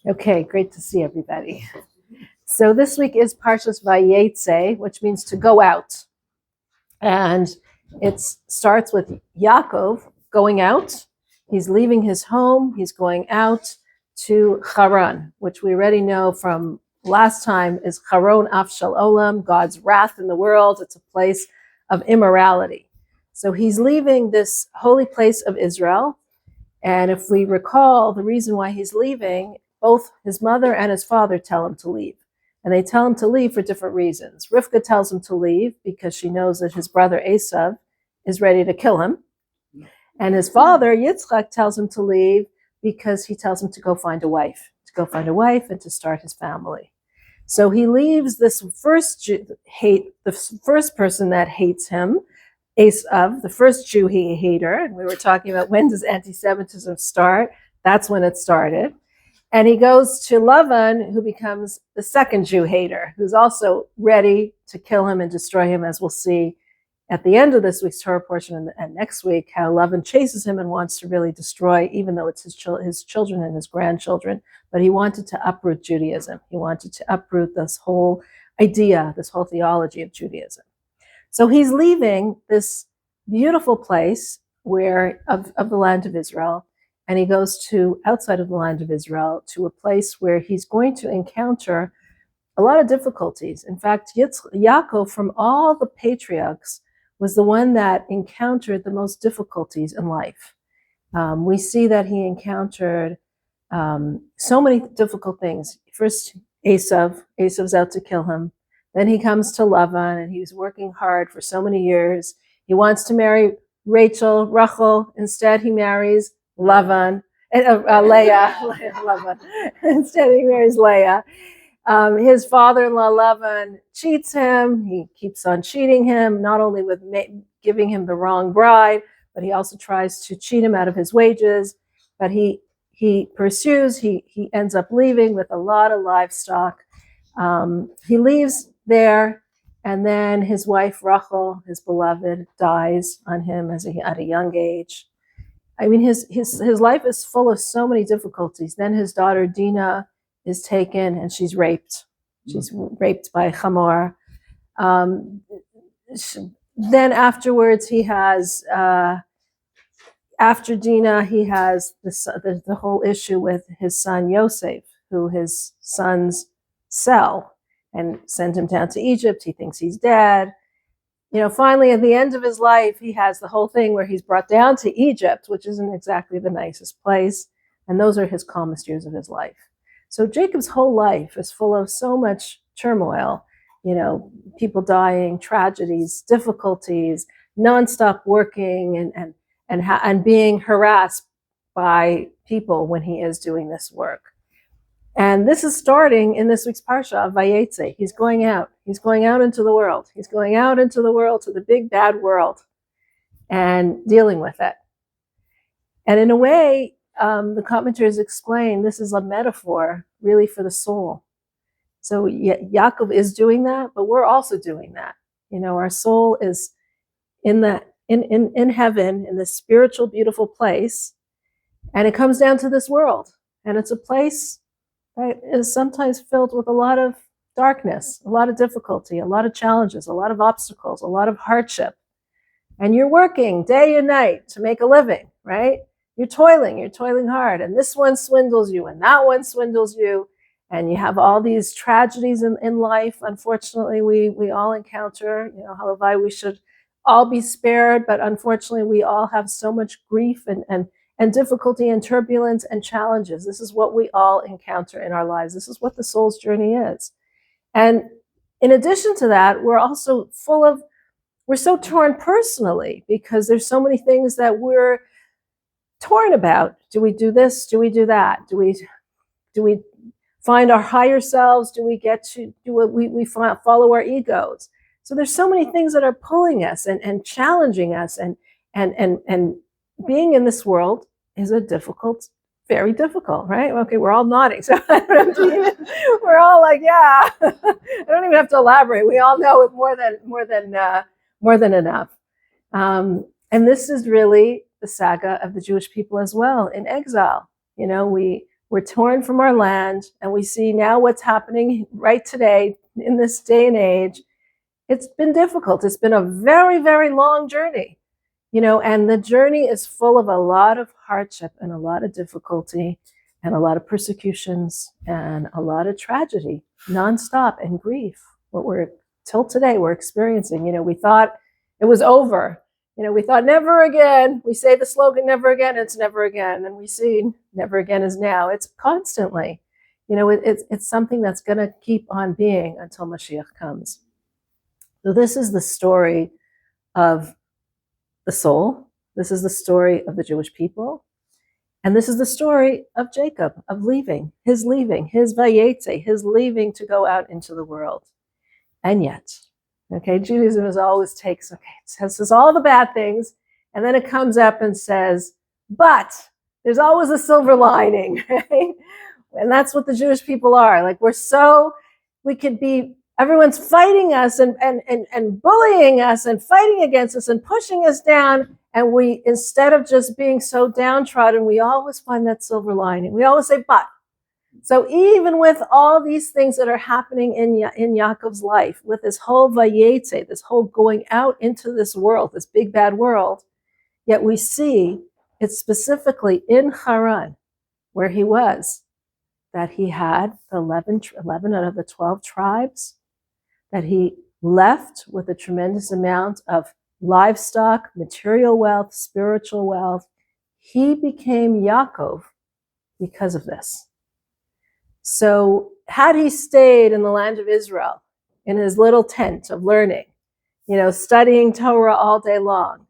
Okay, great to see everybody. So this week is Parshas Vayeitze, which means to go out. And it starts with Yaakov going out. He's leaving his home. He's going out to Haran, which we already know from last time is Charon Afshal Olam, God's wrath in the world. It's a place of immorality. So he's leaving this holy place of Israel. And if we recall, the reason why he's leaving, both his mother and his father tell him to leave. And they tell him to leave for different reasons. Rivka tells him to leave because she knows that his brother Esav is ready to kill him. And his father, Yitzchak, tells him to leave because he tells him to go find a wife and to start his family. So he leaves this the first person that hates him, Esav, the first Jew he hater, and we were talking about when does anti-Semitism start? That's when it started. And he goes to Lavan, who becomes the second Jew hater, who's also ready to kill him and destroy him, as we'll see at the end of this week's Torah portion and next week, how Lavan chases him and wants to really destroy, even though it's his children and his grandchildren, but he wanted to uproot Judaism. He wanted to uproot this whole idea, this whole theology of Judaism. So he's leaving this beautiful place of the land of Israel, and he goes to outside of the land of Israel to a place where he's going to encounter a lot of difficulties. In fact, Yaakov, from all the patriarchs, was the one that encountered the most difficulties in life. We see that he encountered so many difficult things. First, Esav's out to kill him. Then he comes to Lavan, and he's working hard for so many years. He wants to marry Rachel. Instead, he marries Lavan, Leah. Lavan. Instead, he marries Leah. His father-in-law, Lavan, cheats him. He keeps on cheating him, not only with giving him the wrong bride, but he also tries to cheat him out of his wages. But he pursues. He ends up leaving with a lot of livestock. He leaves there, and then his wife Rachel, his beloved, dies on him at a young age. I mean, his life is full of so many difficulties. Then his daughter Dinah is taken, and she's raped. She's raped by Hamor. Then afterwards, he has after Dinah, he has the whole issue with his son Yosef, who his sons sell and send him down to Egypt. He thinks he's dead. Finally, at the end of his life, he has the whole thing where he's brought down to Egypt, which isn't exactly the nicest place. And those are his calmest years of his life. So Jacob's whole life is full of so much turmoil, people dying, tragedies, difficulties, nonstop working and being harassed by people when he is doing this work. And this is starting in this week's Parsha of Vayeitze. He's going out. He's going out into the world. He's going out into the world, to the big bad world, and dealing with it. And in a way, the commentators explain this is a metaphor really for the soul. So Yaakov is doing that, but we're also doing that. Our soul is in heaven, in this spiritual, beautiful place, and it comes down to this world. And it's a place that is sometimes filled with a lot of darkness, a lot of difficulty, a lot of challenges, a lot of obstacles, a lot of hardship. And you're working day and night to make a living, right? You're toiling hard. And this one swindles you, and that one swindles you. And you have all these tragedies in life. Unfortunately, we all encounter, halavai, we should all be spared, but unfortunately, we all have so much grief and difficulty and turbulence and challenges. This is what we all encounter in our lives. This is what the soul's journey is. And in addition to that, we're also we're so torn personally because there's so many things that we're torn about. Do we do this? Do we do that? Do we find our higher selves? Do we get to do what we follow our egos? So there's so many things that are pulling us and challenging us and being in this world is very difficult, right? Okay, we're all nodding. So we're all like, yeah. I don't even have to elaborate. We all know it more than enough. And this is really the saga of the Jewish people as well in exile. We're torn from our land, and we see now what's happening right today in this day and age. It's been difficult. It's been a very, very long journey, and the journey is full of a lot of hardship and a lot of difficulty and a lot of persecutions and a lot of tragedy, nonstop, and grief. Till today, we're experiencing. We thought it was over. We thought never again. We say the slogan, never again, it's never again. And we see never again is now. It's constantly. It's something that's going to keep on being until Mashiach comes. So this is the story of the soul. This is the story of the Jewish people. And this is the story of Jacob, of his Vayeitze, his leaving to go out into the world. And yet, Judaism always it says all the bad things, and then it comes up and says, but there's always a silver lining, right? And that's what the Jewish people are. Everyone's fighting us and bullying us and fighting against us and pushing us down. And we, instead of just being so downtrodden, we always find that silver lining. We always say, but. So even with all these things that are happening in Yaakov's life, with this whole Vayeitze, this whole going out into this world, this big bad world, yet we see it's specifically in Haran, where he was, that he had 11 out of the 12 tribes, that he left with a tremendous amount of livestock, material wealth, spiritual wealth. He became Yaakov because of this. So had he stayed in the land of Israel, in his little tent of learning, studying Torah all day long,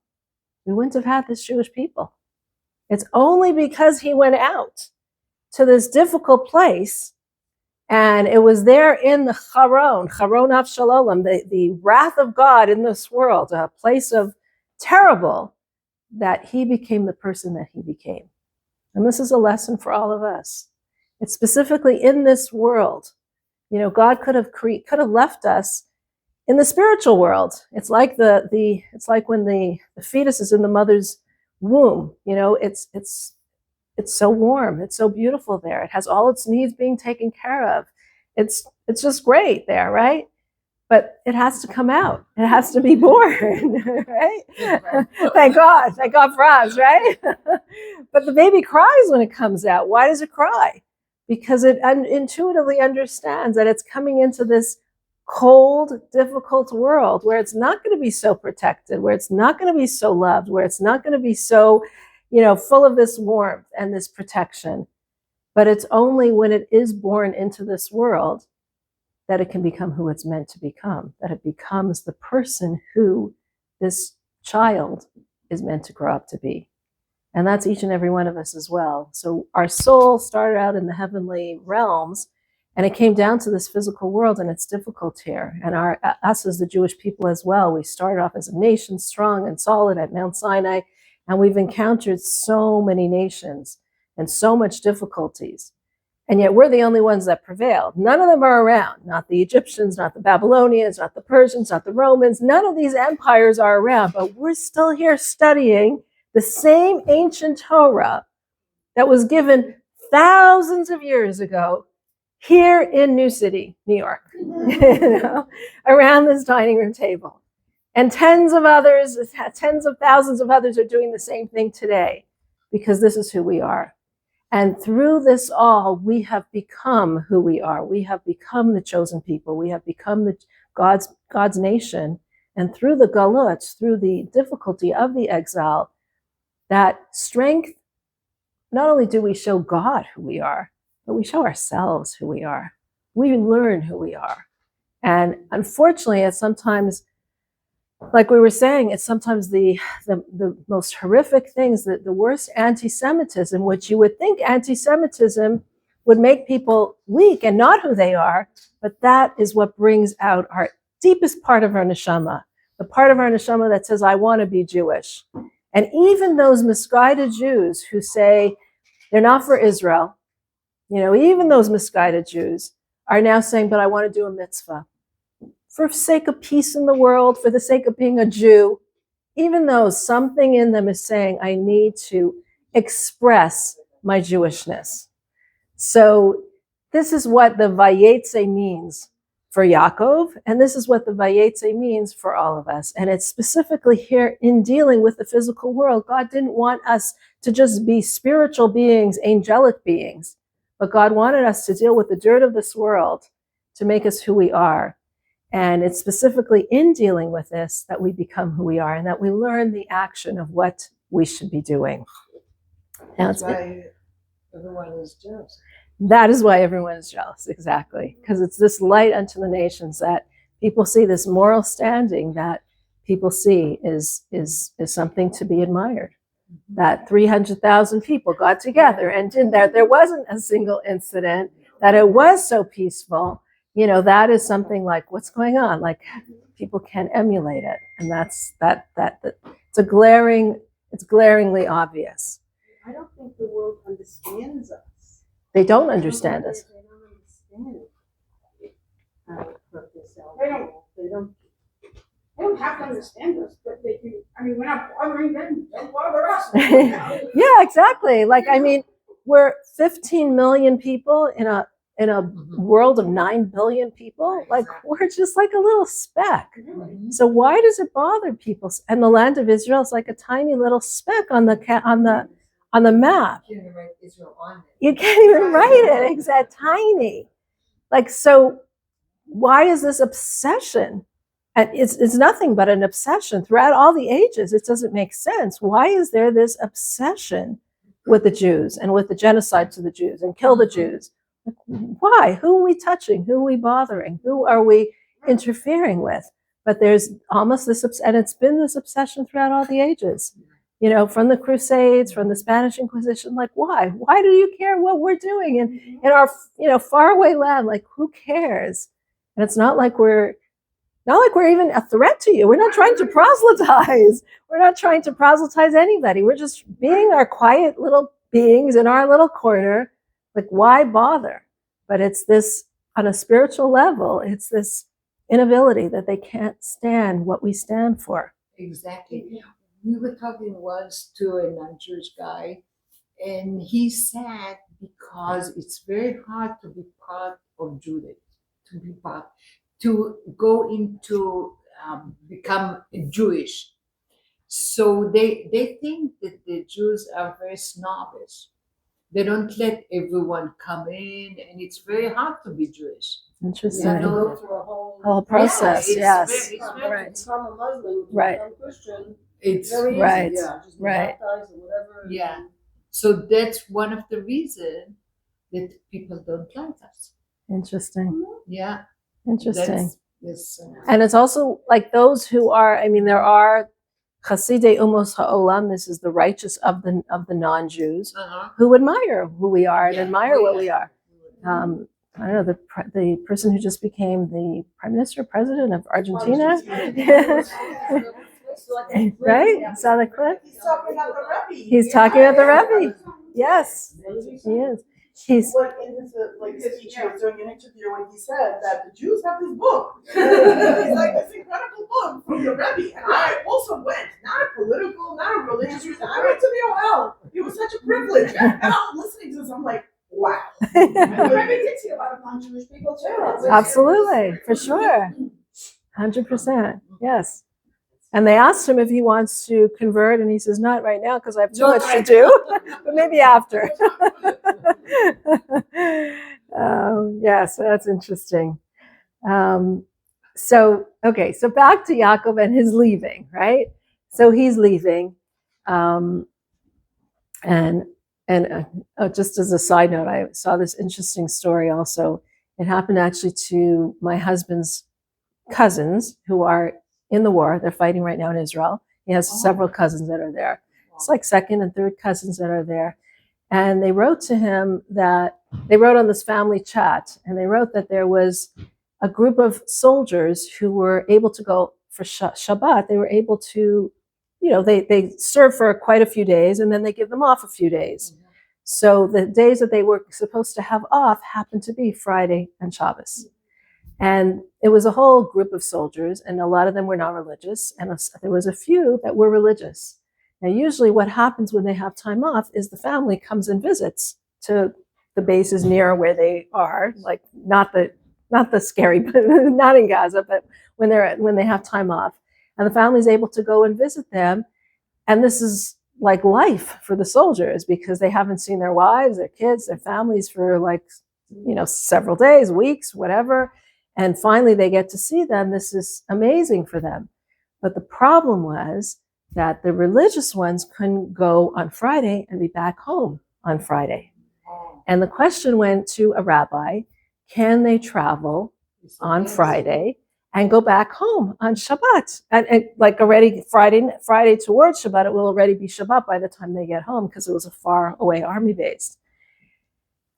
we wouldn't have had this Jewish people. It's only because he went out to this difficult place, and it was there in the Charon Avshalom, the wrath of God in this world, a place of terrible, that he became the person that he became. And this is a lesson for all of us. It's specifically in this world. God could have left us in the spiritual world. It's like it's like when the fetus is in the mother's womb. It's so warm. It's so beautiful there. It has all its needs being taken care of. It's just great there, right? But it has to come out. It has to be born, right? Thank God for us, right? But the baby cries when it comes out. Why does it cry? Because it intuitively understands that it's coming into this cold, difficult world where it's not going to be so protected, where it's not going to be so loved, where it's not going to be so, full of this warmth and this protection. But it's only when it is born into this world that it can become who it's meant to become, that it becomes the person who this child is meant to grow up to be. And that's each and every one of us as well. So our soul started out in the heavenly realms, and it came down to this physical world, and it's difficult here. And us as the Jewish people as well, we started off as a nation, strong and solid at Mount Sinai, and we've encountered so many nations and so much difficulties. And yet we're the only ones that prevailed. None of them are around. Not the Egyptians, not the Babylonians, not the Persians, not the Romans. None of these empires are around, but we're still here studying the same ancient Torah that was given thousands of years ago here in New City, New York, around this dining room table. And tens of thousands of others are doing the same thing today, because this is who we are. And through this all, we have become who we are. We have become the chosen people. We have become God's nation. And through the galut, through the difficulty of the exile, that strength, not only do we show God who we are, but we show ourselves who we are. We learn who we are. And unfortunately, it's sometimes, like we were saying, it's sometimes the most horrific things, the worst anti-Semitism, which you would think anti-Semitism would make people weak and not who they are, but that is what brings out our deepest part of our neshama, the part of our neshama that says, I want to be Jewish. And even those misguided Jews who say they're not for Israel, even those misguided Jews are now saying, but I want to do a mitzvah. For the sake of peace in the world, for the sake of being a Jew, even though something in them is saying, I need to express my Jewishness. So this is what the Vayeitze means for Yaakov, and this is what the Vayeitze means for all of us. And it's specifically here in dealing with the physical world. God didn't want us to just be spiritual beings, angelic beings, but God wanted us to deal with the dirt of this world to make us who we are. And it's specifically in dealing with this that we become who we are and that we learn the action of what we should be doing. That's why everyone is jealous. That is why everyone is jealous, exactly. Because it's this light unto the nations that people see, this moral standing that people see is something to be admired. That 300,000 people got together and there wasn't a single incident, that it was so peaceful. That is something like, what's going on? Like, people can't emulate it. And that's it's glaringly obvious. I don't think the world understands us. They don't understand us. They don't understand. They don't have to understand us, but they do. I mean, we're not bothering them. Don't bother us. Yeah, exactly. Like, I mean, we're 15 million people in a world of 9 billion people. Like, we're just like a little speck. So why does it bother people? And the land of Israel is like a tiny little speck on the map. You can't even write Israel on it. You can't even write it. It's that tiny. Like, so why is this obsession? And it's nothing but an obsession throughout all the ages. It doesn't make sense. Why is there this obsession with the Jews and with the genocide to the Jews and kill the Jews? Why? Who are we touching? Who are we bothering? Who are we interfering with? But there's almost this, and it's been this obsession throughout all the ages. From the Crusades, from the Spanish Inquisition. Like, why? Why do you care what we're doing in our faraway land? Like, who cares? And it's not like we're even a threat to you. We're not trying to proselytize. We're not trying to proselytize anybody. We're just being our quiet little beings in our little corner. Like, why bother? But it's this, on a spiritual level, it's this inability that they can't stand what we stand for. Exactly. We were talking once to a non-Jewish guy, and he said because it's very hard to be part of Judaism, to go into become Jewish. So they think that the Jews are very snobbish. They don't let everyone come in, and it's very hard to be Jewish. Interesting. You have to go through a whole process. Yes. Right. Become a Muslim, right. become Christian. It's very easy. Right. Yeah, just right. baptized or whatever. Yeah. So that's one of the reasons that people don't like us. Interesting. Yeah. Interesting. That's, and it's also like those who are, I mean, there are Chasidei Umos Ha'olam, this is the righteous of the non-Jews, who admire who we are and admire what we are. I don't know, the person who just became the prime minister, president of Argentina. Right? Saw the clip? He's talking about the Rebbe. He's talking about the Rebbe. Yes, he is. He's like in his speech, he was doing an interview when he said that the Jews have this book. He's like, this incredible book from the Rebbe. And I also went, not a political, not a religious reason. I went to the OL. It was such a privilege. And I'm listening to this, I'm like, wow. And the Rebbe did see a lot of non-Jewish people too. Absolutely, for sure. 100%. Yes. And they asked him if he wants to convert, and he says, not right now because I have too much to do, but maybe after. Yeah, so that's interesting. So back to Yaakov and his leaving, right? So he's leaving. Just as a side note, I saw this interesting story also. It happened actually to my husband's cousins who are in the war. They're fighting right now in Israel. He has several cousins that are there. It's like second and third cousins that are there. And they wrote to him they wrote on this family chat, and they wrote that there was a group of soldiers who were able to go for Shabbat. They were able to, they serve for quite a few days, and then they give them off a few days. Mm-hmm. So the days that they were supposed to have off happened to be Friday and Shabbos. And it was a whole group of soldiers, and a lot of them were not religious, and there was a few that were religious. Now, usually what happens when they have time off is the family comes and visits to the base is near where they are, like not the scary, but not in Gaza, but when they have time off, and the family's able to go and visit them, and this is like life for the soldiers because they haven't seen their wives, their kids, their families for like several days, weeks, whatever, and finally they get to see them. This is amazing for them. But the problem was that the religious ones couldn't go on Friday and be back home on Friday. And the question went to a rabbi, can they travel on Friday and go back home on Shabbat? And like already Friday towards Shabbat, it will already be Shabbat by the time they get home because it was a far away army base.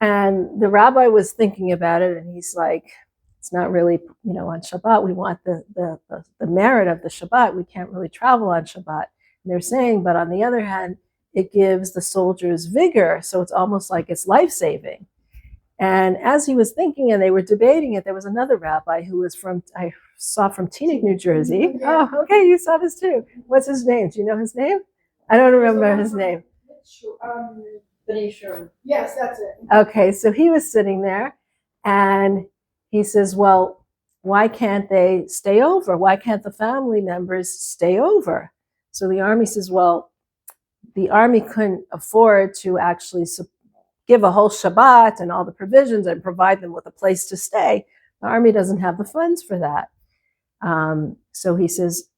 And the rabbi was thinking about it, and he's like, it's not really, on Shabbat. We want the merit of the Shabbat. We can't really travel on Shabbat. And they're saying, but on the other hand, it gives the soldiers vigor. So it's almost like it's life-saving. And as he was thinking and they were debating it, there was another rabbi who was from Teaneck, New Jersey. Oh, okay, you saw this too. What's his name? Do you know his name? I don't remember his name. Yes, that's it. Okay, so he was sitting there and he says, well, why can't they stay over? Why can't the family members stay over? So the army says, well, the army couldn't afford to actually give a whole Shabbat and all the provisions and provide them with a place to stay. The army doesn't have the funds for that. So he says,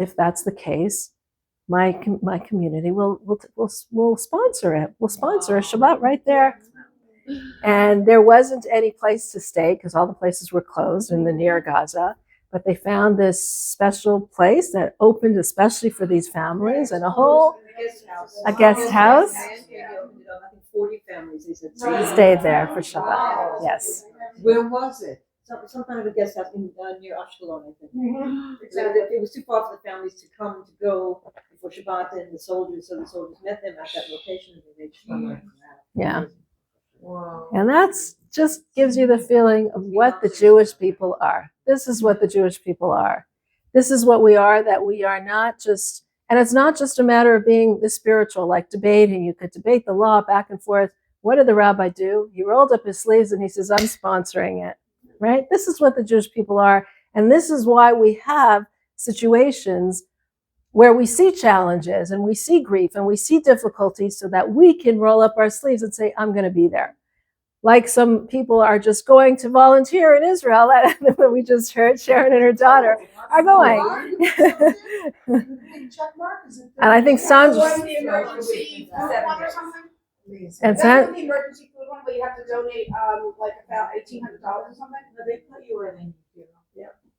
if that's the case, my community will sponsor it. We'll sponsor a Shabbat right there. And there wasn't any place to stay because all the places were closed in the near Gaza. But they found this special place that opened especially for these families and a guest house. 40 families Stayed there for Shabbat. Yes. Where was it? Some kind of a guest house near Ashkelon, I think. It was too far for the families to come to go for Shabbat and the soldiers, so the soldiers met them at that location and they just went out. Yeah. Wow. And that's just gives you the feeling of what the Jewish people are. This is what the Jewish people are. This is what we are, that we are not just, and it's not just a matter of being the spiritual, like debating. You could debate the law back and forth. What did the rabbi do? He rolled up his sleeves and he says, I'm sponsoring it, right? This is what the Jewish people are. And this is why we have situations where we see challenges and we see grief and we see difficulties so that we can roll up our sleeves and say, I'm going to be there. Like some people are just going to volunteer in Israel. That we just heard Sharon and her daughter are going. And I think Sandra. The emergency food one or something? And That's the emergency food one, but you have to donate like about $1,800 or something. No, they put you in.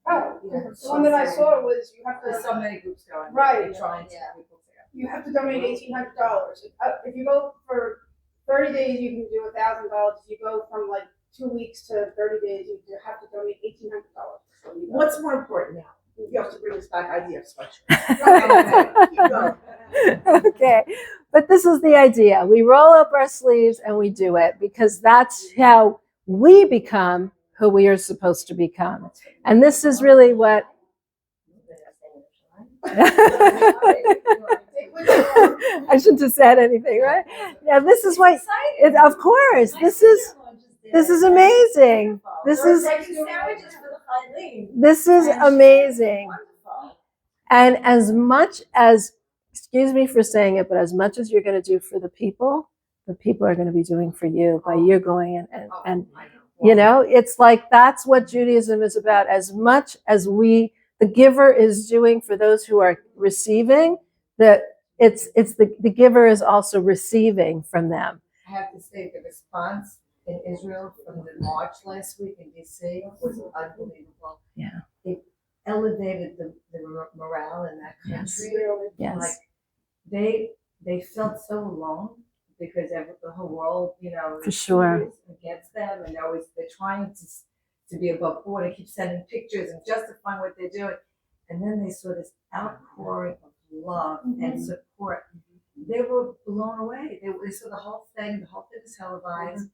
Oh, Yeah. the one that I saw was you have There's to, so many groups going. Right. They're trying to get people together. you have to donate $1,800. If you go for 30 days, you can do $1,000. If you go from like 2 weeks to 30 days, you have to donate $1,800. What's more important now? You have to bring us back idea of sweatshirt. Keep going. Okay, but this is the idea. We roll up our sleeves and we do it because that's how we become who we are supposed to become. And this is really what I shouldn't have said anything, right? Yeah, this is what of course, this is amazing. This is amazing. And as much as, excuse me for saying it, but as much as you're going to do for the people are going to be doing for you by you going and it's like that's what Judaism is about. As much as the giver is doing for those who are receiving, that it's the giver is also receiving from them. I have to say the response in Israel from the march last week in DC was unbelievable. Yeah. It elevated the morale in that country. Yes. Like they felt so alone because the whole world, For sure. is against them, and they're trying to be above board and keep sending pictures and justifying what they're doing. And then they saw this outpouring of love and support. They were blown away. They saw the whole thing was televised.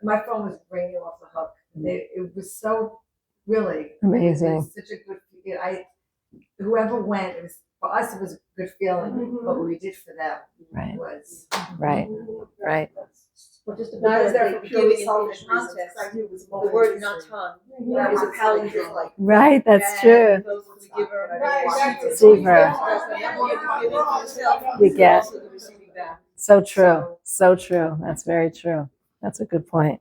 My phone was ringing off the hook. It was so really Amazing. It was such a good. Whoever went, for us it was a good feeling. But what we did for them Right. was Right. Well, just Not not as as there there for purely giving in selfish reasons, context. 'cause I knew it was The word motivation. natan is a palindrome. Like, Right, that's And true. those who the giver and Right, exactly. Receiver. You get. Also the receiving back. So true. So true. That's very true. That's a good point.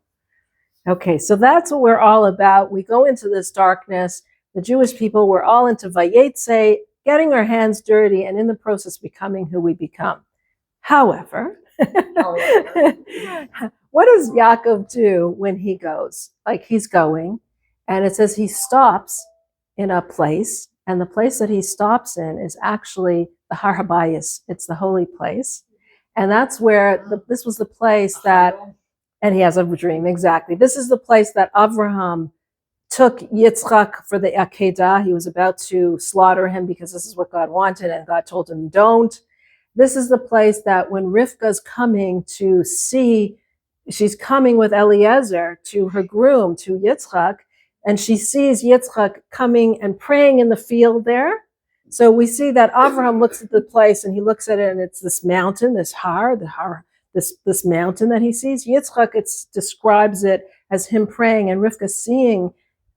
Okay, so that's what we're all about. We go into this darkness. The Jewish people, we're all into Vayeitze, getting our hands dirty, and in the process becoming who we become. However, what does Yaakov do when he goes? Like he's going, and it says he stops in a place, and the place that he stops in is actually the Har HaBayis. It's the holy place. And that's where this was the place that, and he has a dream, exactly. This is the place that Avraham took Yitzchak for the Akedah. He was about to slaughter him because this is what God wanted, and God told him, don't. This is the place that when Rivka's coming to see, she's coming with Eliezer to her groom, to Yitzchak, and she sees Yitzchak coming and praying in the field there. So we see that Avraham looks at the place and he looks at it, and it's this mountain, this this mountain that he sees. Yitzchak, it describes it as him praying, and Rivka seeing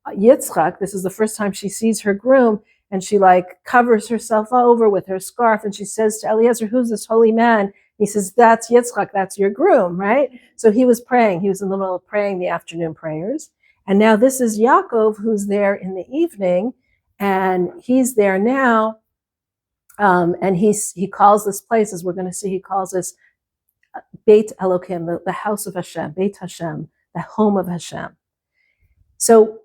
Yitzchak. This is the first time she sees her groom, and she like covers herself over with her scarf, and she says to Eliezer, who's this holy man? He says, that's Yitzchak, that's your groom, right? So he was praying. He was in the middle of praying the afternoon prayers. And now this is Yaakov, who's there in the evening, and he's there now, and he calls this place, as we're going to see, he calls this Beit Elokim, the house of Hashem, Beit Hashem, the home of Hashem. So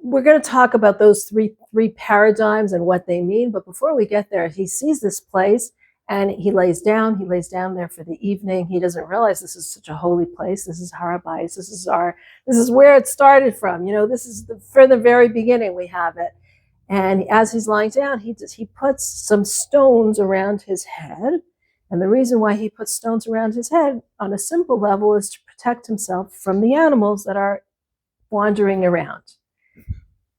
we're going to talk about those three paradigms and what they mean. But before we get there, he sees this place and he lays down there for the evening. He doesn't realize this is such a holy place. This is Har HaBayis. This is where it started from. You know, this is for the very beginning we have it. And as he's lying down, he puts some stones around his head. And the reason why he puts stones around his head on a simple level is to protect himself from the animals that are wandering around.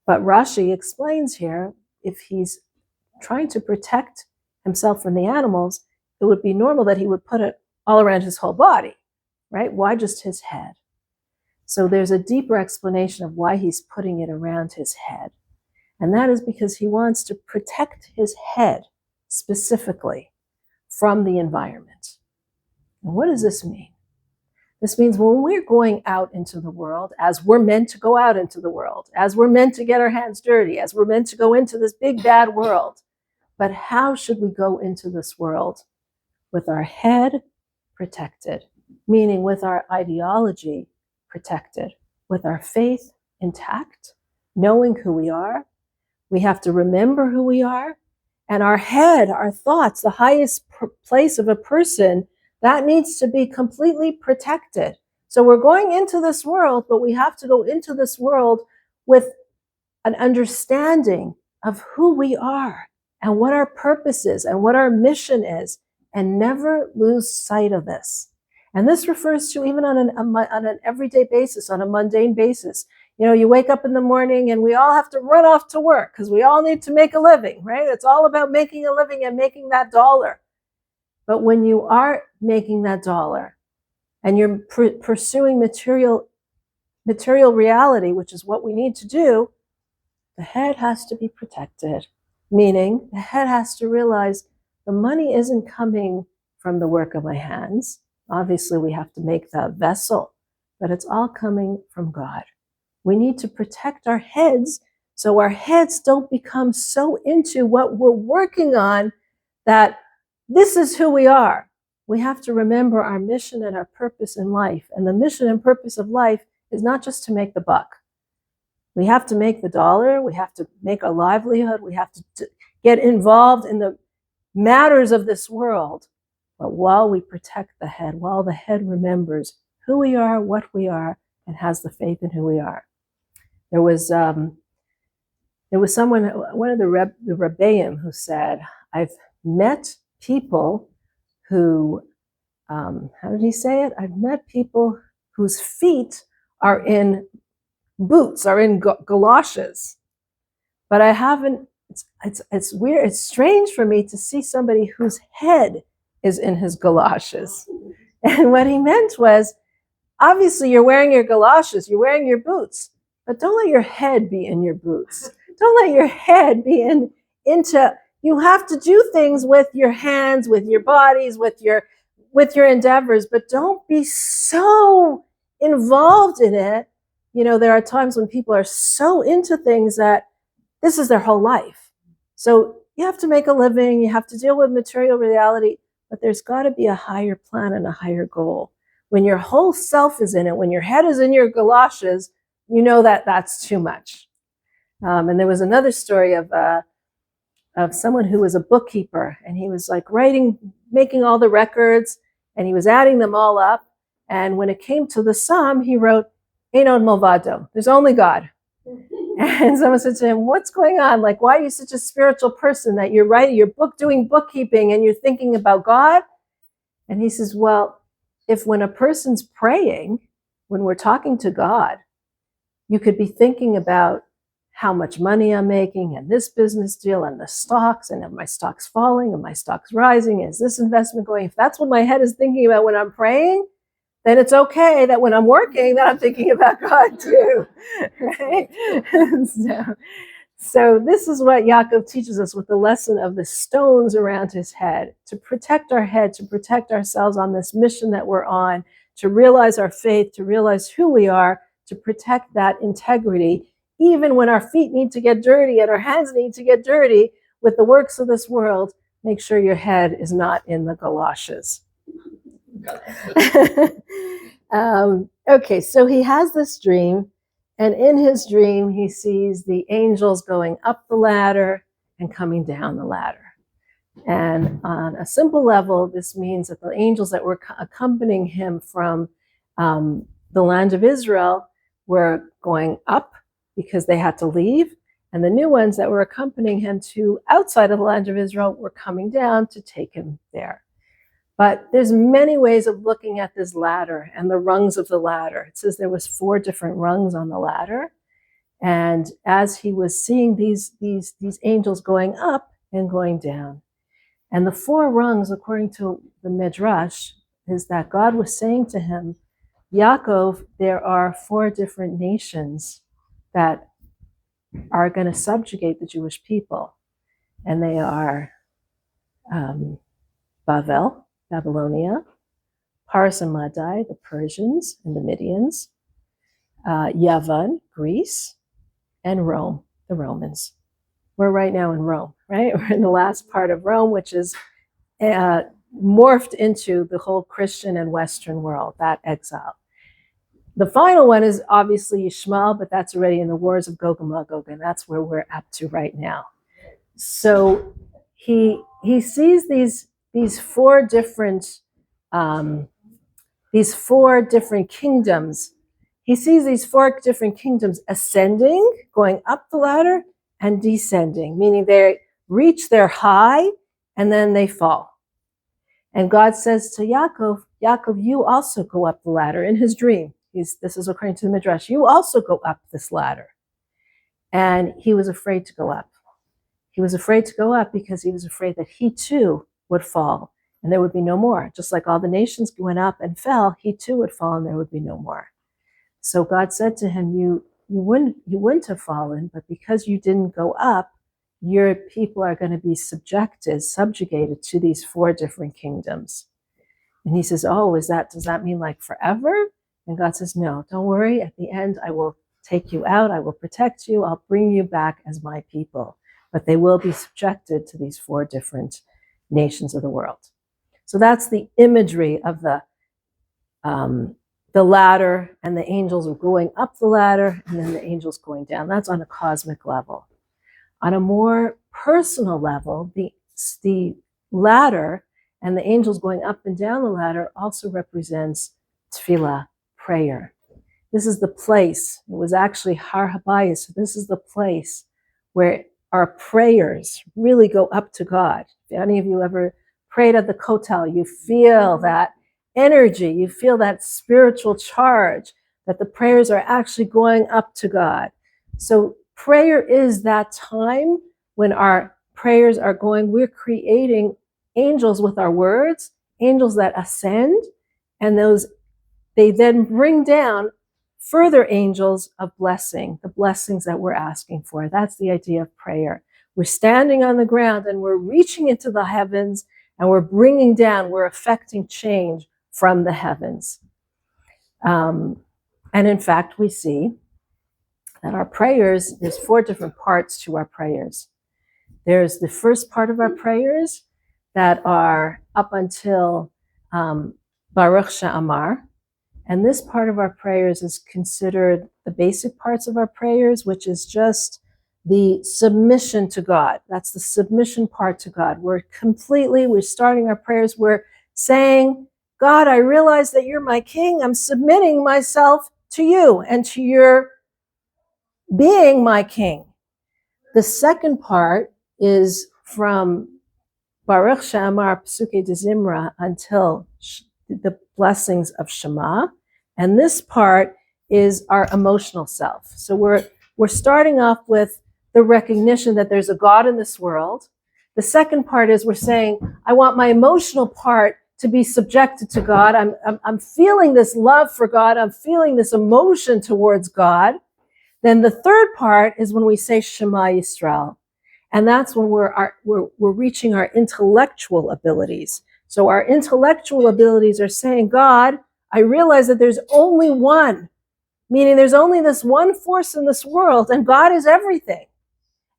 But Rashi explains here, if he's trying to protect himself from the animals, it would be normal that he would put it all around his whole body, right? Why just his head? So there's a deeper explanation of why he's putting it around his head. And that is because he wants to protect his head specifically from the environment. And what does this mean? This means when we're going out into the world, as we're meant to go out into the world, as we're meant to get our hands dirty, as we're meant to go into this big bad world, but how should we go into this world? With our head protected, meaning with our ideology protected, with our faith intact, knowing who we are. We have to remember who we are, and our head, our thoughts, the highest place of a person, that needs to be completely protected. So we're going into this world, but we have to go into this world with an understanding of who we are and what our purpose is and what our mission is, and never lose sight of this. And this refers to even on an everyday basis, on a mundane basis. You know, you wake up in the morning and we all have to run off to work because we all need to make a living, right? It's all about making a living and making that dollar. But when you are making that dollar and you're pursuing material reality, which is what we need to do, the head has to be protected. Meaning, the head has to realize the money isn't coming from the work of my hands. Obviously, we have to make that vessel, but it's all coming from God. We need to protect our heads so our heads don't become so into what we're working on that this is who we are. We have to remember our mission and our purpose in life. And the mission and purpose of life is not just to make the buck. We have to make the dollar. We have to make a livelihood. We have to get involved in the matters of this world. But while we protect the head, while the head remembers who we are, what we are, and has the faith in who we are. There was someone, one of the Rebbeim, who said, I've met people who, how did he say it? I've met people whose feet are in boots, are in galoshes, but I haven't, it's weird, it's strange for me to see somebody whose head is in his galoshes. And what he meant was obviously you're wearing your galoshes, you're wearing your boots, but don't let your head be in your boots. Don't let your head be into, you have to do things with your hands, with your bodies, with your endeavors, but don't be so involved in it. You know, there are times when people are so into things that this is their whole life. So you have to make a living, you have to deal with material reality, but there's got to be a higher plan and a higher goal. When your whole self is in it, when your head is in your galoshes, you know that that's too much. And there was another story of someone who was a bookkeeper, and he was like making all the records, and he was adding them all up. And when it came to the sum, he wrote, "Ein od milvado." There's only God. And someone said to him, "What's going on? Like, why are you such a spiritual person that you're writing your book, doing bookkeeping, and you're thinking about God?" And he says, "Well, if when a person's praying, when we're talking to God, you could be thinking about how much money I'm making and this business deal and the stocks, and are my stocks falling and my stocks rising? Is this investment going?" If that's what my head is thinking about when I'm praying, then it's okay that when I'm working that I'm thinking about God too, right? So this is what Yaakov teaches us with the lesson of the stones around his head, to protect our head, to protect ourselves on this mission that we're on, to realize our faith, to realize who we are, to protect that integrity, even when our feet need to get dirty and our hands need to get dirty with the works of this world. Make sure your head is not in the galoshes. Okay, so he has this dream, and in his dream he sees the angels going up the ladder and coming down the ladder. And on a simple level, this means that the angels that were accompanying him from the land of Israel were going up because they had to leave, and the new ones that were accompanying him to outside of the land of Israel were coming down to take him there. But there's many ways of looking at this ladder and the rungs of the ladder. It says there was 4 different rungs on the ladder. And as he was seeing these angels going up and going down, and the 4 rungs, according to the Midrash, is that God was saying to him, Yaakov, there are 4 different nations that are going to subjugate the Jewish people. And they are Babylonia, Paras and Madai, the Persians and the Medians, Yavan, Greece, and Rome, the Romans. We're right now in Rome, right? We're in the last part of Rome, which is morphed into the whole Christian and Western world, that exile. The final one is obviously Ishmael, but that's already in the wars of Gog and Magog, and that's where we're up to right now. So he sees these 4 different kingdoms. He sees these 4 different kingdoms ascending, going up the ladder, and descending, meaning they reach their high and then they fall. And God says to Yaakov, Yaakov, you also go up the ladder in his dream. This is according to the Midrash. You also go up this ladder. And he was afraid to go up. He was afraid to go up because he was afraid that he too would fall and there would be no more. Just like all the nations went up and fell, he too would fall and there would be no more. So God said to him, you wouldn't have fallen, but because you didn't go up, your people are going to be subjugated to these 4 different kingdoms. And he says, oh, does that mean like forever? And God says, no, don't worry. At the end, I will take you out. I will protect you. I'll bring you back as my people. But they will be subjected to these 4 different nations of the world. So that's the imagery of the ladder, and the angels are going up the ladder, and then the angels going down. That's on a cosmic level. On a more personal level, the ladder and the angels going up and down the ladder also represents tefillah, prayer. This is the place. It was actually Har Habayis. So this is the place where our prayers really go up to God. If any of you ever prayed at the Kotel, you feel that energy, you feel that spiritual charge, that the prayers are actually going up to God. So prayer is that time when our prayers are going, we're creating angels with our words, angels that ascend, and those they then bring down further angels of blessing, the blessings that we're asking for. That's the idea of prayer. We're standing on the ground and we're reaching into the heavens and we're bringing down, we're affecting change from the heavens. And in fact, we see that our prayers, there's 4 different parts to our prayers. There's the first part of our prayers that are up until Baruch She'amar. And this part of our prayers is considered the basic parts of our prayers, which is just the submission to God. That's the submission part to God. We're starting our prayers, we're saying, God, I realize that you're my king. I'm submitting myself to you and to your being my king. The second part is from Baruch She'amar Psuke de Zimra until the blessings of Shema. And this part is our emotional self. So we're starting off with the recognition that there's a God in this world. The second part is we're saying, I want my emotional part to be subjected to God. I'm feeling this love for God. I'm feeling this emotion towards God. Then the third part is when we say Shema Yisrael. And that's when we're reaching our intellectual abilities. So our intellectual abilities are saying, God, I realize that there's only one, meaning there's only this one force in this world, and God is everything.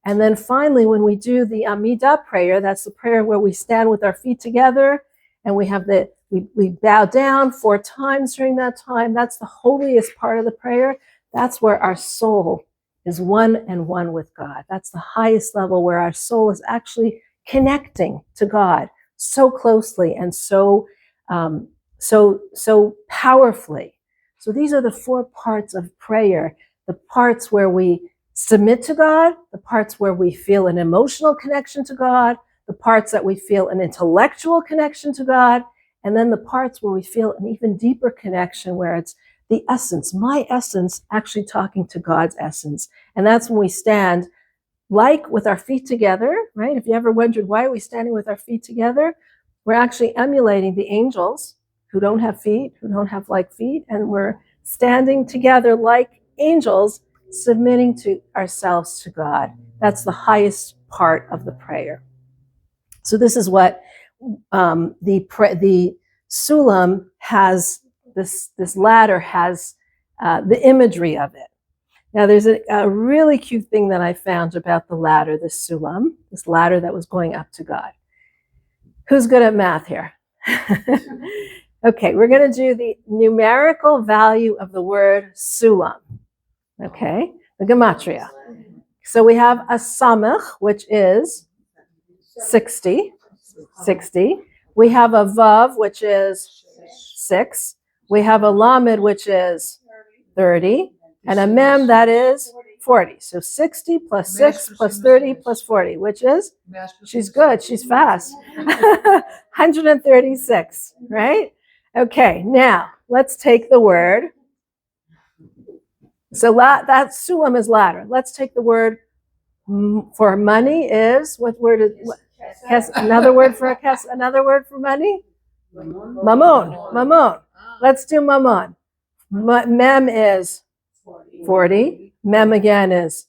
And then finally, when we do the Amidah prayer, that's the prayer where we stand with our feet together, and we bow down 4 times during that time. That's the holiest part of the prayer. That's where our soul is one and one with God. That's the highest level where our soul is actually connecting to God so closely and so powerfully. So these are the 4 parts of prayer, the parts where we submit to God, the parts where we feel an emotional connection to God, the parts that we feel an intellectual connection to God, and then the parts where we feel an even deeper connection where it's the essence, my essence, actually talking to God's essence. And that's when we stand like with our feet together, right? If you ever wondered why are we standing with our feet together, we're actually emulating the angels who don't have feet, who don't have like feet, and we're standing together like angels, submitting to ourselves to God. That's the highest part of the prayer. So this is what the Sulam has. This ladder has the imagery of it. Now, there's a really cute thing that I found about the ladder, this Sulam, this ladder that was going up to God. Who's good at math here? Okay, we're going to do the numerical value of the word Sulam. Okay, the gematria. So we have a samach, which is 60. We have a vav, which is 6. We have a lamed, which is 30, and a mem, that is 40. So 60 plus 6 plus 30 plus 40, which is, she's good, she's fast. 136, right? Okay, now let's take the word. So that sulam is ladder. Let's take the word for money is, what word is, another word for money? Mammon. Let's do mammon. Mem is 40. Mem again is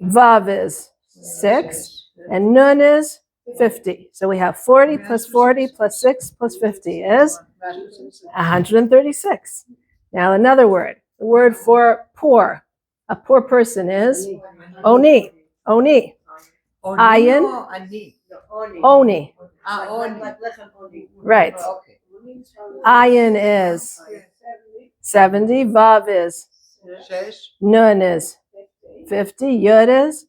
vav is 6. And nun is 50. So we have 40 plus 40 plus 6 plus 50 is 136. Now another word. The word for poor. A poor person is oni. Ayin. Oni. Right. Ayin is 70. Vav is. Nun is 50. Yud is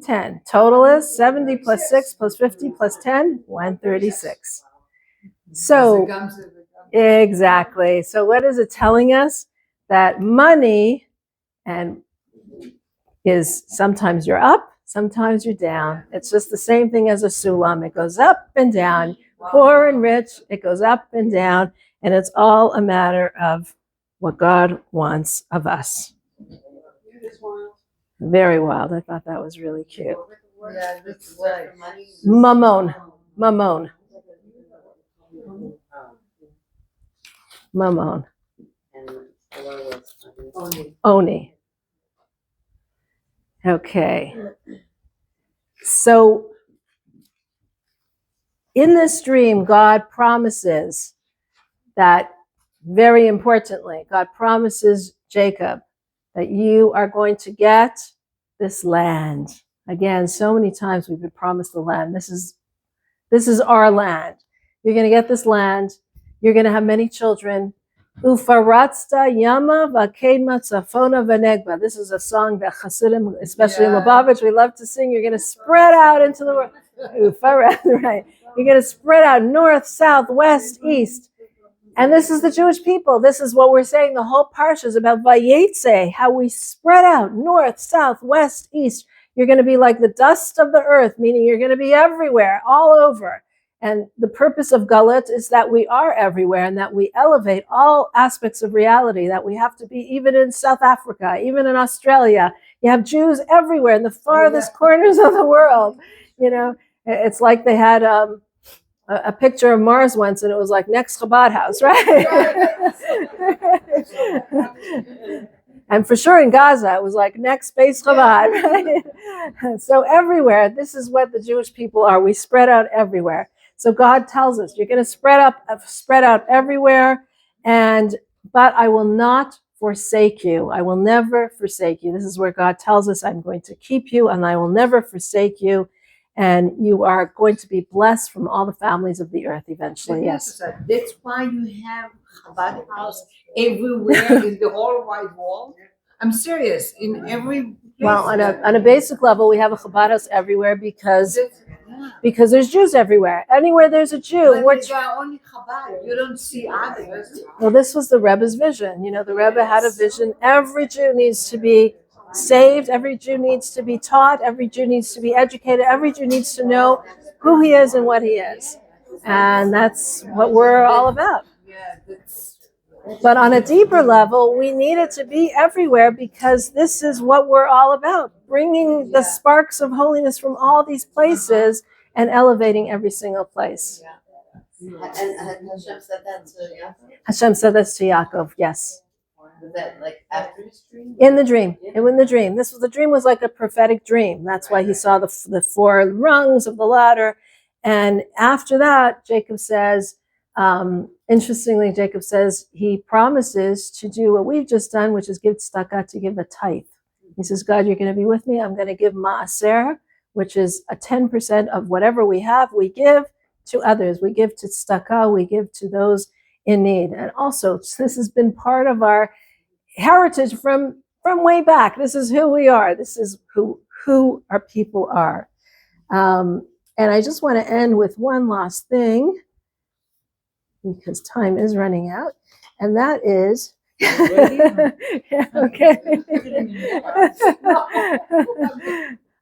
10. Total is 70 plus 6 plus 50 plus 10, 136. So, exactly. So what is it telling us? That money is sometimes you're up, sometimes you're down. It's just the same thing as a sulam. It goes up and down. Poor and rich, it goes up and down. And it's all a matter of what God wants of us. Very wild. I thought that was really cute. Yeah, that's right. Mammon. Mammon. And 4 was Oni. Okay. So in this dream, God promises that, very importantly, God promises Jacob that you are going to get this land. Again, so many times we've been promised the land. This is our land. You're going to get this land. You're going to have many children. Ufaratzta yama vakedma tzafona v'negba. This is a song that Hasidim, especially in Lubavitch, we love to sing. You're going to spread out into the world. Right. You're going to spread out north, south, west, east. And this is the Jewish people. This is what we're saying. The whole parsha is about Vayeitze, how we spread out north, south, west, east. You're going to be like the dust of the earth, meaning you're going to be everywhere, all over. And the purpose of Galut is that we are everywhere and that we elevate all aspects of reality, that we have to be even in South Africa, even in Australia. You have Jews everywhere in the farthest corners of the world. You know, it's like they had a picture of Mars once, and it was like next Chabad house, right? And for sure in Gaza, it was like next space Chabad, right? So everywhere, this is what the Jewish people are. We spread out everywhere. So God tells us, you're going to spread out everywhere, but I will not forsake you. I will never forsake you. This is where God tells us, I'm going to keep you, and I will never forsake you. And you are going to be blessed from all the families of the earth eventually. Yes. That's why you have Chabad house everywhere in the whole wide world. I'm serious. In every place. Well, on a basic level, we have a Chabad house everywhere because there's Jews everywhere. Anywhere there's a Jew. But there are only Chabad. You don't see others. Well, this was the Rebbe's vision. You know, the Rebbe had a vision. Every Jew needs to be saved. Every Jew needs to be taught. Every Jew needs to be educated. Every Jew needs to know who he is and what he is. And that's what we're all about. But on a deeper level, we need it to be everywhere because this is what we're all about. Bringing the sparks of holiness from all these places and elevating every single place. And Hashem said that to Yaakov? Hashem said this to Yaakov, yes. Was that like after his dream? In the dream. In the dream. The dream was like a prophetic dream. That's why he saw the 4 rungs of the ladder. And after that, Jacob says, interestingly, Jacob says he promises to do what we've just done, which is give tzedakah, to give a tithe. He says, God, you're going to be with me. I'm going to give maaser, which is a 10% of whatever we have. We give to others. We give to tzedakah. We give to those in need. And also, this has been part of our heritage from way back. This is who we are. This is who our people are. And I just want to end with one last thing because time is running out, and that is yeah, okay.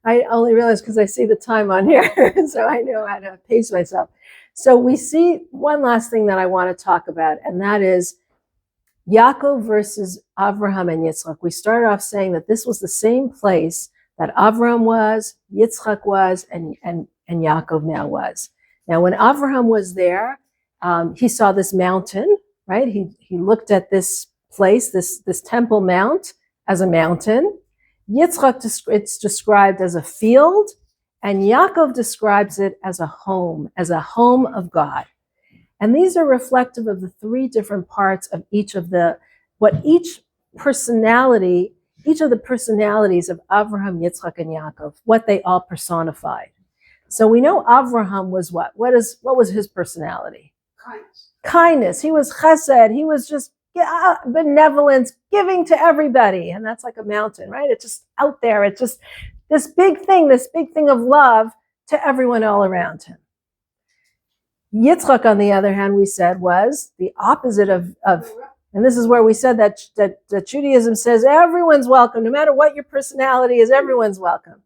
I only realized because I see the time on here, so I know how to pace myself. So we see one last thing that I want to talk about, and that is Yaakov versus Avraham and Yitzchak. We started off saying that this was the same place that Avraham was, Yitzchak was, and Yaakov now was. Now, when Avraham was there, he saw this mountain, right? He looked at this place, this Temple Mount, as a mountain. Yitzchak, it's described as a field, and Yaakov describes it as a home of God. And these are reflective of the 3 different parts of each of the personalities of Avraham, Yitzchak, and Yaakov, what they all personified. So we know Avraham was what? What was his personality? Kindness. He was chesed. He was just benevolence, giving to everybody. And that's like a mountain, right? It's just out there. It's just this big thing of love to everyone all around him. Yitzchak, on the other hand, we said was the opposite of and this is where we said that Judaism says everyone's welcome, no matter what your personality is, everyone's welcome.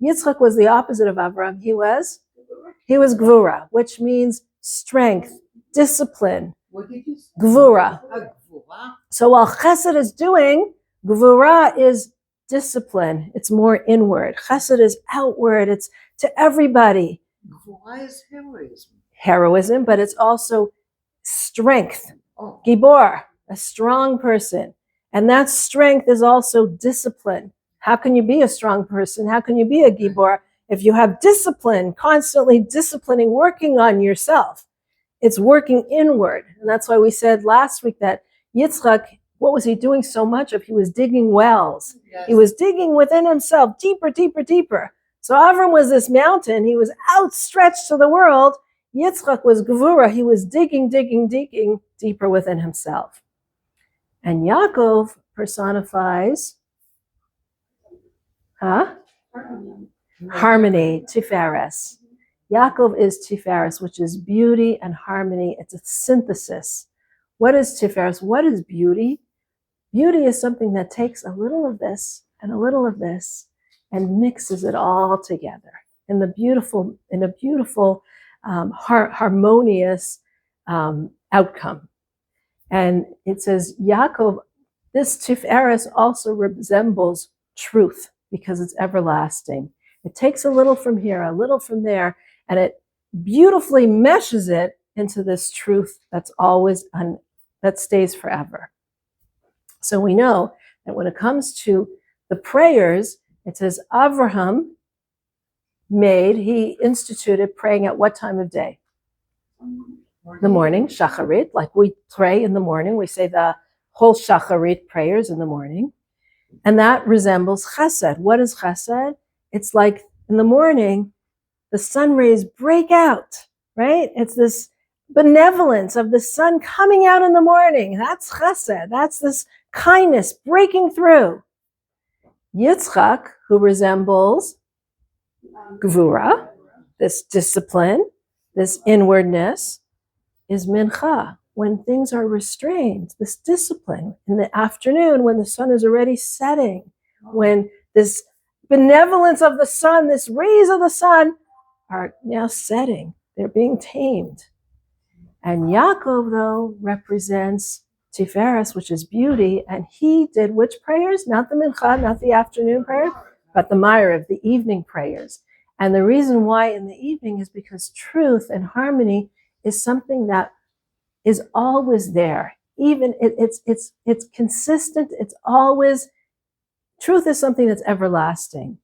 Yitzchak was the opposite of Avraham. He was gvura, which means strength, discipline, What did you say? gvura. Gvura. So while chesed is doing, gvura is discipline. It's more inward. Chesed is outward. It's to everybody. Gvura is heroism. Heroism, but it's also strength. Oh, Gibor, a strong person. And that strength is also discipline. How can you be a strong person? How can you be a Gibor if you have discipline, constantly disciplining, working on yourself? It's working inward. And that's why we said last week that Yitzchak, what was he doing so much of? He was digging wells. Yes. He was digging within himself, deeper, deeper, deeper. So Avram was this mountain. He was outstretched to the world. Yitzchak was Gevura. He was digging, digging, digging deeper within himself. And Yaakov personifies harmony, Tiferes. Yaakov is Tiferes, which is beauty and harmony. It's a synthesis. What is Tiferes? What is beauty? Beauty is something that takes a little of this and a little of this and mixes it all together in a beautiful, harmonious outcome. And it says, Yaakov, this Tiferes also resembles truth because it's everlasting. It takes a little from here, a little from there, and it beautifully meshes it into this truth that's always, that stays forever. So we know that when it comes to the prayers, it says Avraham he instituted praying at what time of day? The morning, shacharit, like we pray in the morning. We say the whole shacharit prayers in the morning. And that resembles chesed. What is chesed? It's like in the morning, the sun rays break out, right? It's this benevolence of the sun coming out in the morning. That's chesed. That's this kindness breaking through. Yitzchak, who resembles Gevura, this discipline, this inwardness, is mincha, when things are restrained, this discipline in the afternoon when the sun is already setting, when this benevolence of the sun, this rays of the sun are now setting, they're being tamed. And Yaakov, though, represents Tiferes, which is beauty, and he did which prayers? Not the mincha, not the afternoon prayers, but the Ma'ariv, the evening prayers. And the reason why in the evening is because truth and harmony is something that is always there. Even it's consistent. It's always, truth is something that's everlasting.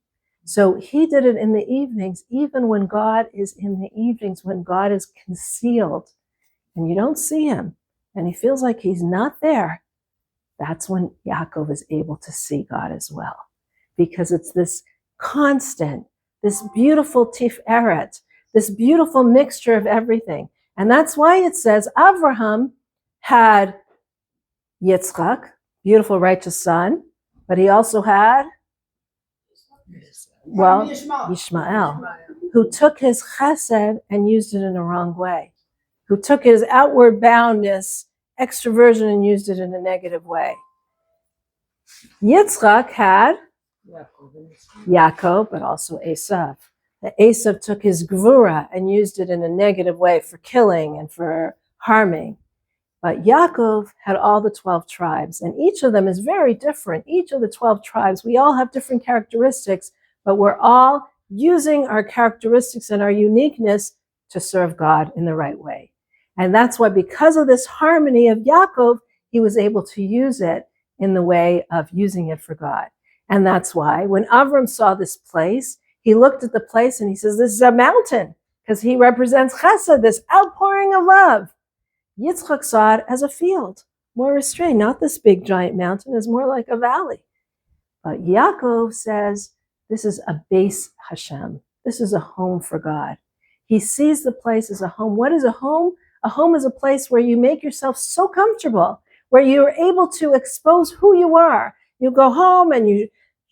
So he did it in the evenings, even when God is in the evenings, when God is concealed and you don't see him and he feels like he's not there. That's when Yaakov is able to see God as well, because it's this constant, this beautiful tiferet, this beautiful mixture of everything. And that's why it says Avraham had Yitzchak, beautiful righteous son, but he also had, well, Yishmael, who took his chesed and used it in the wrong way, who took his outward boundness, extroversion, and used it in a negative way. Yitzchak had Yaakov, but also Esav. Esav took his gvura and used it in a negative way for killing and for harming. But Yaakov had all the 12 tribes, and each of them is very different. Each of the 12 tribes, we all have different characteristics, but we're all using our characteristics and our uniqueness to serve God in the right way. And that's why, because of this harmony of Yaakov, he was able to use it in the way of using it for God. And that's why when Avram saw this place, he looked at the place and he says, this is a mountain, because he represents chesed, this outpouring of love. Yitzchak saw it as a field, more restrained, not this big giant mountain, it's more like a valley. But Yaakov says, this is a base Hashem. This is a home for God. He sees the place as a home. What is a home? A home is a place where you make yourself so comfortable, where you're able to expose who you are. You go home and you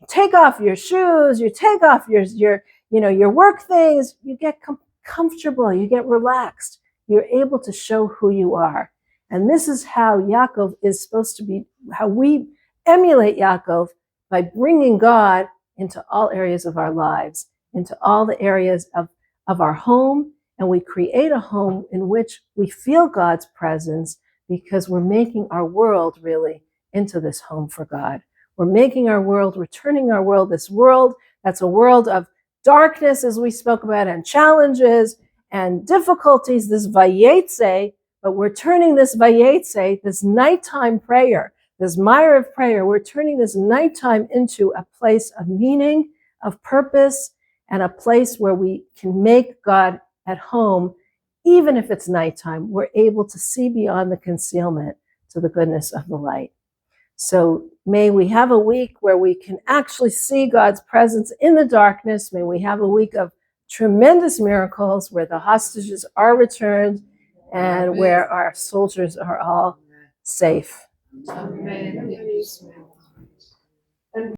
take off your shoes, you take off your work things, you get comfortable, you get relaxed. You're able to show who you are. And this is how Yaakov is supposed to be, how we emulate Yaakov, by bringing God into all areas of our lives, into all the areas of our home. And we create a home in which we feel God's presence, because we're making our world really into this home for God. We're making our world, we're turning our world, this world that's a world of darkness, as we spoke about, and challenges and difficulties, this Vayeitze, But we're turning this Vayeitze, this nighttime prayer, this mire of prayer, we're turning this nighttime into a place of meaning, of purpose, and a place where we can make God at home. Even if it's nighttime, we're able to see beyond the concealment to the goodness of the light. So may we have a week where we can actually see God's presence in the darkness. May we have a week of tremendous miracles where the hostages are returned and where our soldiers are all safe. Amen.